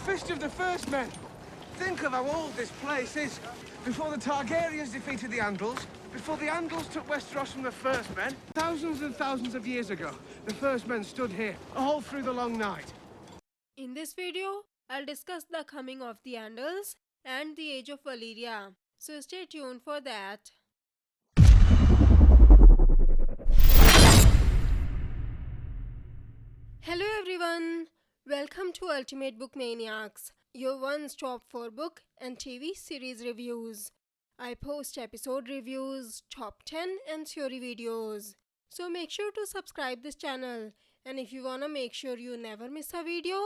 Fist of the First Men. Think of how old this place is. Before the Targaryens defeated the Andals, before the Andals took Westeros from the First Men, thousands and thousands of years ago, the First Men stood here, all through the long night. In this video, I'll discuss the coming of the Andals and the Age of Valyria, so stay tuned for that. Hello everyone, welcome to Ultimate Book Maniacs, your one-stop for book and TV series reviews. I post episode reviews, top 10 and theory videos. So make sure to subscribe this channel, and if you wanna make sure you never miss a video,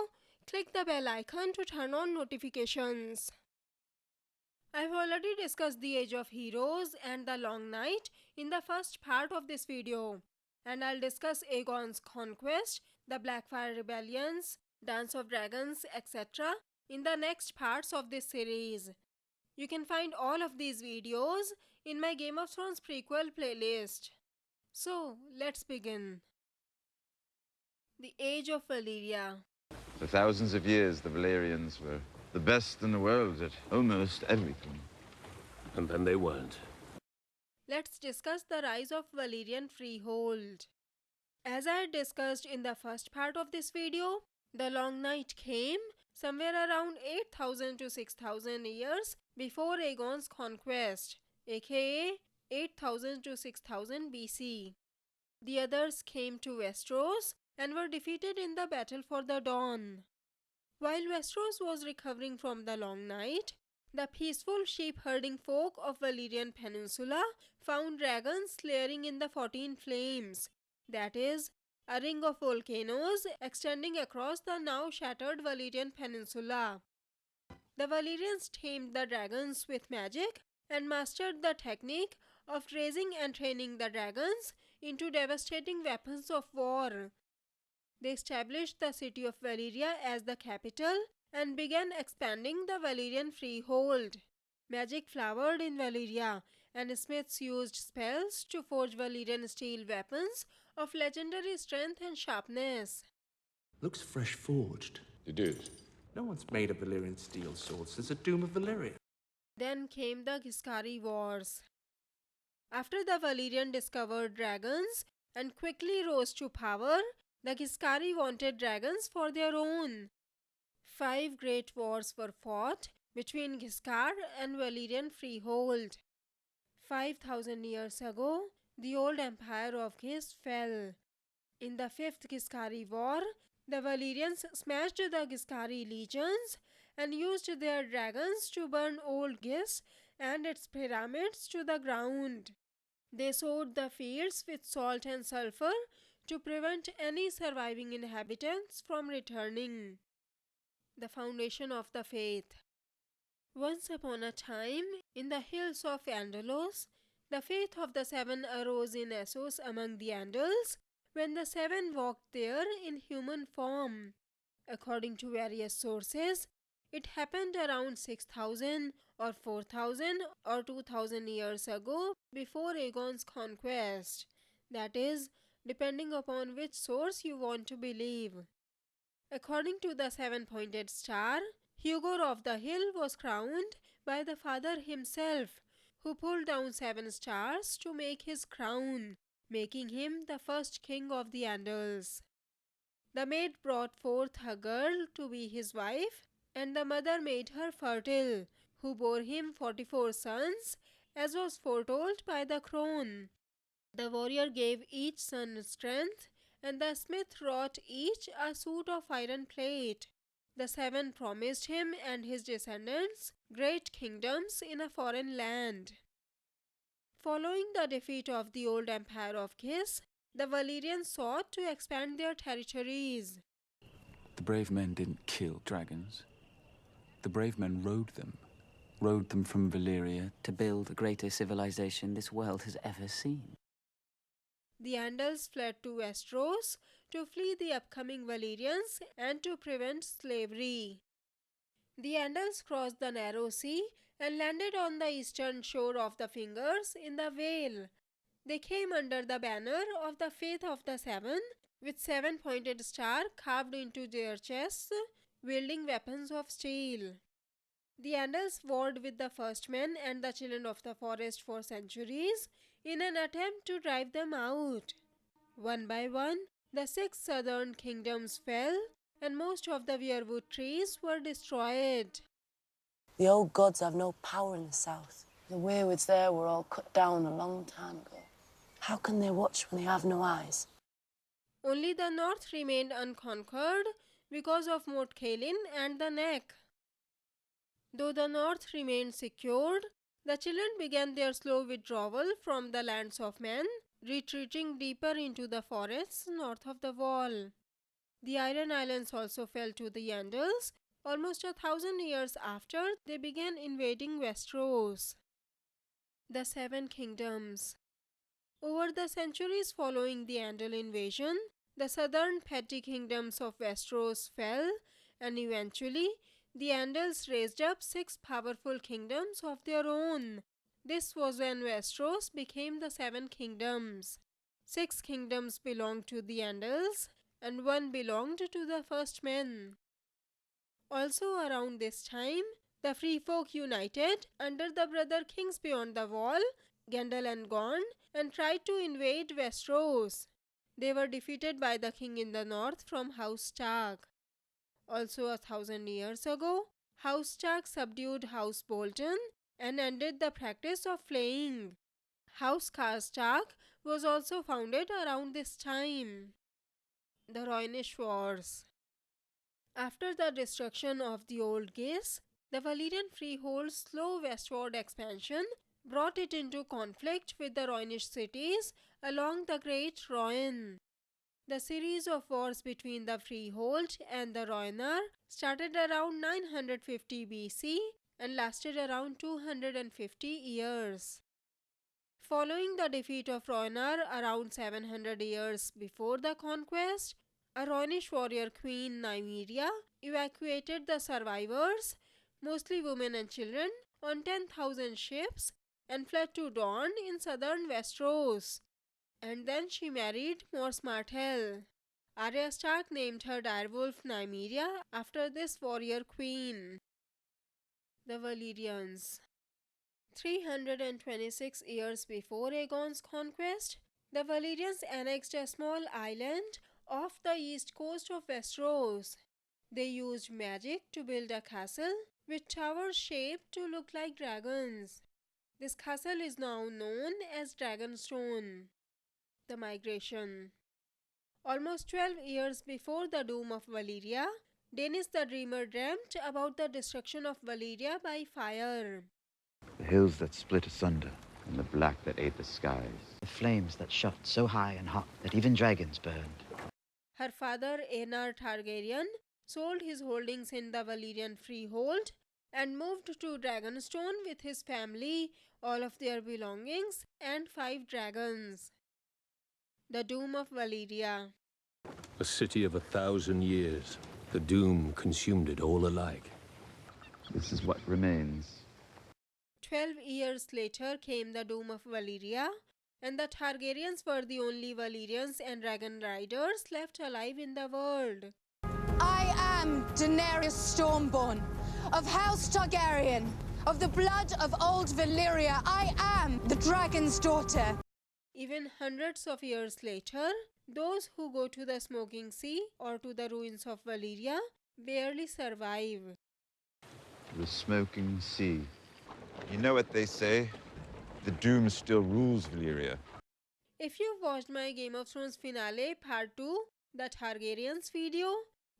click the bell icon to turn on notifications. I've already discussed the Age of Heroes and the Long Night in the first part of this video, and I'll discuss Aegon's Conquest, the Blackfyre Rebellions, Dance of Dragons, etc. in the next parts of this series. You can find all of these videos in my Game of Thrones prequel playlist. So, let's begin. The Age of Valyria. For thousands of years, the Valyrians were the best in the world at almost everything. And then they weren't. Let's discuss the rise of Valyrian freehold. As I had discussed in the first part of this video, the Long Night came somewhere around 8,000 to 6,000 years before Aegon's conquest, aka 8,000 to 6,000 BC. The others came to Westeros and were defeated in the Battle for the Dawn. While Westeros was recovering from the Long Night, the peaceful sheep-herding folk of Valyrian Peninsula found dragons layering in the 14 Flames, that is, a ring of volcanoes extending across the now shattered Valyrian Peninsula. The Valyrians tamed the dragons with magic and mastered the technique of raising and training the dragons into devastating weapons of war. They established the city of Valyria as the capital and began expanding the Valyrian freehold. Magic flowered in Valyria, and smiths used spells to forge Valyrian steel weapons of legendary strength and sharpness. Looks fresh forged. It is. No one's made a Valyrian steel sword since the Doom of Valyria. Then came the Giscari Wars. After the Valyrian discovered dragons and quickly rose to power, the Giscari wanted dragons for their own. 5 great wars were fought between Giscard and Valyrian freehold. 5,000 years ago, the old empire of Gis fell. In the 5th Giscari War, the Valyrians smashed the Giscari legions and used their dragons to burn old Gis and its pyramids to the ground. They sowed the fields with salt and sulfur to prevent any surviving inhabitants from returning. The foundation of the faith. Once upon a time, in the hills of Andalos, the faith of the Seven arose in Essos among the Andals when the Seven walked there in human form. According to various sources, it happened around 6,000 or 4,000 or 2,000 years ago before Aegon's conquest. That is, depending upon which source you want to believe. According to the 7-pointed star, Hugo of the Hill was crowned by the father himself, who pulled down 7 stars to make his crown, making him the first king of the Andals. The maid brought forth a girl to be his wife, and the mother made her fertile, who bore him 44 sons, as was foretold by the crone. The warrior gave each son strength, and the smith wrought each a suit of iron plate. The 7 promised him and his descendants great kingdoms in a foreign land. Following the defeat of the old empire of Gis, the Valyrians sought to expand their territories. The brave men didn't kill dragons. The brave men rode them from Valyria to build the greatest civilization this world has ever seen. The Andals fled to Westeros to flee the upcoming Valyrians and to prevent slavery. The Andals crossed the narrow sea and landed on the eastern shore of the Fingers in the Vale. They came under the banner of the Faith of the Seven, with 7-pointed star carved into their chests, wielding weapons of steel. The Andals warred with the first men and the children of the forest for centuries in an attempt to drive them out. One by one, the 6 southern kingdoms fell and most of the weirwood trees were destroyed. The old gods have no power in the south. The weirwoods there were all cut down a long time ago. How can they watch when they have no eyes? Only the north remained unconquered because of Mort Cailin and the Neck. Though the north remained secured, the children began their slow withdrawal from the lands of men, retreating deeper into the forests north of the wall. The Iron Islands also fell to the Andals almost 1,000 years after they began invading Westeros. The Seven Kingdoms. Over the centuries following the Andal invasion, the southern petty kingdoms of Westeros fell, and eventually the Andals raised up 6 powerful kingdoms of their own. This was when Westeros became the Seven Kingdoms. 6 kingdoms belonged to the Andals, and 1 belonged to the First Men. Also around this time, the Free Folk united under the brother kings beyond the wall, Gendel and Gorn, and tried to invade Westeros. They were defeated by the king in the north from House Stark. Also 1,000 years ago, House Stark subdued House Bolton and ended the practice of flaying. House Karstark was also founded around this time. The Rhoynish Wars. After the destruction of the Old Gis, the Valyrian freehold's slow westward expansion brought it into conflict with the Rhoynish cities along the Great Rhoyne. The series of wars between the freehold and the Rhoynar started around 950 BC and lasted around 250 years. Following the defeat of Rhoynar around 700 years before the conquest, a Rhoynish warrior queen, Nymeria, evacuated the survivors, mostly women and children, on 10,000 ships and fled to Dorne in southern Westeros. And then she married Mors Martell. Arya Stark named her direwolf Nymeria after this warrior queen. The Valyrians. 326 years before Aegon's conquest, the Valyrians annexed a small island off the east coast of Westeros. They used magic to build a castle with towers shaped to look like dragons. This castle is now known as Dragonstone. The Migration. Almost 12 years before the doom of Valyria, Daenerys the Dreamer dreamt about the destruction of Valyria by fire. The hills that split asunder, and the black that ate the skies. The flames that shot so high and hot that even dragons burned. Her father, Aenar Targaryen, sold his holdings in the Valyrian freehold and moved to Dragonstone with his family, all of their belongings, and 5 dragons. The Doom of Valyria. A city of 1,000 years. The doom consumed it all alike. This is what remains. 12 years later came the Doom of Valyria, and the Targaryens were the only Valyrians and dragon riders left alive in the world. I am Daenerys Stormborn, of House Targaryen, of the blood of old Valyria. I am the dragon's daughter. Even hundreds of years later, those who go to the Smoking Sea or to the ruins of Valyria barely survive. The smoking sea. You know what they say? The doom still rules Valyria. If you've watched my Game of Thrones finale part 2, the Targaryens video,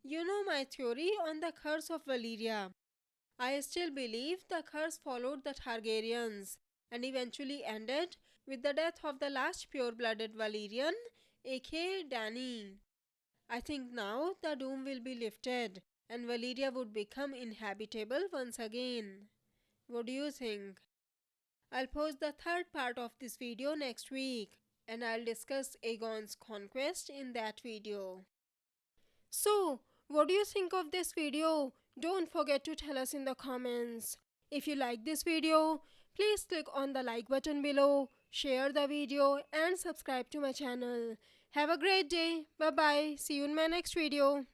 you know my theory on the curse of Valyria. I still believe the curse followed the Targaryens and eventually ended with the death of the last pure-blooded Valyrian, aka Dany. I think now the doom will be lifted and Valyria would become inhabitable once again. What do you think? I'll post the 3rd part of this video next week and I'll discuss Aegon's conquest in that video. So, what do you think of this video? Don't forget to tell us in the comments. If you like this video, please click on the like button below, share the video and subscribe to my channel. Have a great day. Bye bye. See you in my next video.